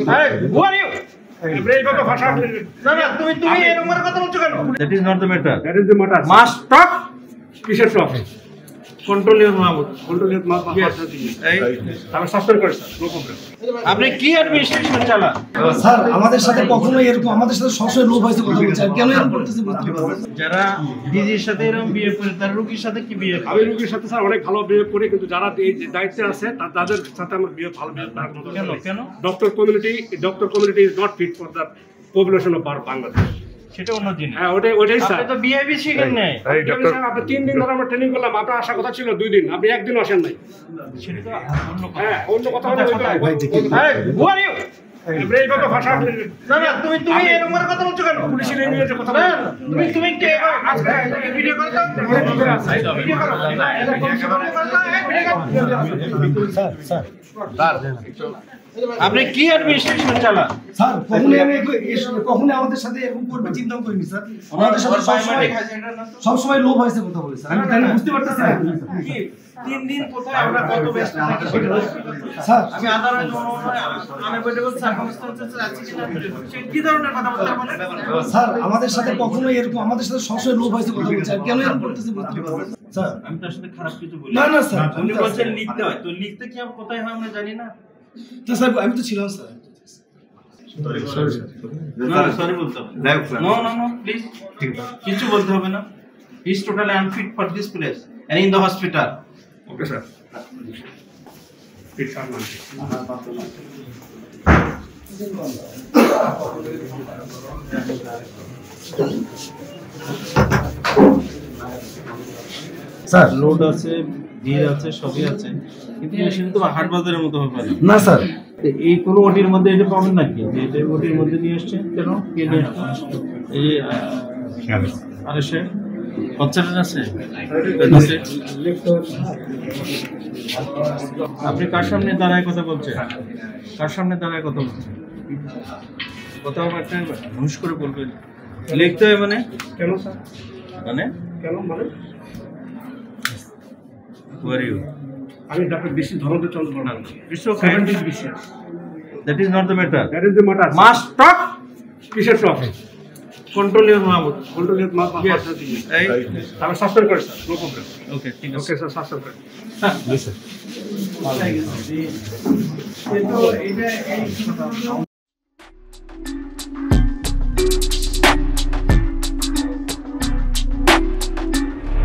Who are you? তুমি এরকম কথা বলছো কেন? That is not the matter. That is the matter. Must stop. কিসের stop? Control your mouth. Control your mouth. Yes. আমি suspend করি স্যার, নো প্রবলেম। আপনি কি অ্যাডমিনিস্ট্রেশন চালান? স্যার আমাদের সাথে কখনো এরকম আমাদের সাথে সবসময় লো ভয়েসে কথা বলছে কেন এরকম করতেছে বুঝতে পারছি না। যারা ডিজির সাথে এরকম বিয়ে করে তার রোগীর সাথে কি বিয়ে করে? আমি রোগীর সাথে স্যার অনেক ভালো বিহেভ করি, কিন্তু যারা এই দায়িত্বে আছে তাদের সাথে আমার ভালো বিহেভ কেন? Doctor community is not fit for the population of Bangladesh. সেটা অন্য জিনিস। হ্যাঁ ওটাই স্যার। আপনি তো বিহেভি শিখেন নাই। আপনি 3 দিন ধরে আমরা ট্রেনিং করলাম, আপনার আসার কথা ছিল 2 দিন, আপনি একদিন আসেন নাই। সেটা তো অন্য কথা। হ্যাঁ অন্য কথা হলো Who are you? এইভাবে ভাষা তুমি এরকম কথা বলছো কেন? পুলিশ নিয়ে যে কথা তুমি কে আজকে ভিডিও করতে? ভিডিও করো। আপনি কি অ্যাডমিনিস্ট্রেশন চালান? স্যার কখনোই আমাদের সাথে এরকম করবে চিন্তাও করিনি স্যার। আমাদের সাথে সবসময় লো ভয়েসে কথা বলে স্যার। আমি তাই বুঝতে পারতেছি না। 3 দিন কোথায় আমরা কত ব্যস্ত থাকি সেটা স্যার আমি আদালত আনএভয়েডেবল সার্কামস্ট্যান্সেস আছে কিনা সে কি ধরনের কথা বলতে বলেন? স্যার আমাদের সাথে কখনোই এরকম আমাদের সাথে সবসময় লো ভয়েসে কথা বলছে কেন এরকম করতেছে বুঝতে পারছি না। স্যার আমি তার সাথে খারাপ কিছু বলি না না স্যার উনি বলছেন লিখতে হয়, তো লিখতে কি আমরা কোথায় হয় আমরা জানি না। তো স্যার আমি তো ছিলাম স্যার। সরি বলতে হবে। নো প্লিজ কিছু বলতে হবে না। He is totally unfit for this place and in the hospital. Okay sir. Sir load আছে, ভিড় আছে, সবই আছে, কিন্তু মেশিন তো হাট বাজারের মতো হবে না। না স্যার এই কোনো ওটির মধ্যে এটা পাবেন নাকি? যে এটা ওটির মধ্যে নিয়ে আসছেন কেন? কে নিয়ে আসছেন? এই আরে সে কনসার্ন আছে। আপনি কার সামনে দাঁড়ায় কথা বলছেন? কার সামনে দাঁড়ায় কথা বলছেন? কোথাও একটা হুঁশ করে বলবেন। লিখতে হয় মানে কেন স্যার? মানে কেন মানে Who are you? আমি doctor BC Dhananjay Chandra Barman. It's okay. That is not the matter. That is the matter. Must stop. কিসের stop? Control your mouth. Control your mouth. Yes. আমি সাসপেন্ড করি স্যার, নো প্রবলেম। Okay, ঠিক আছে। Okay sir, suspend করি। কিন্তু এটা এই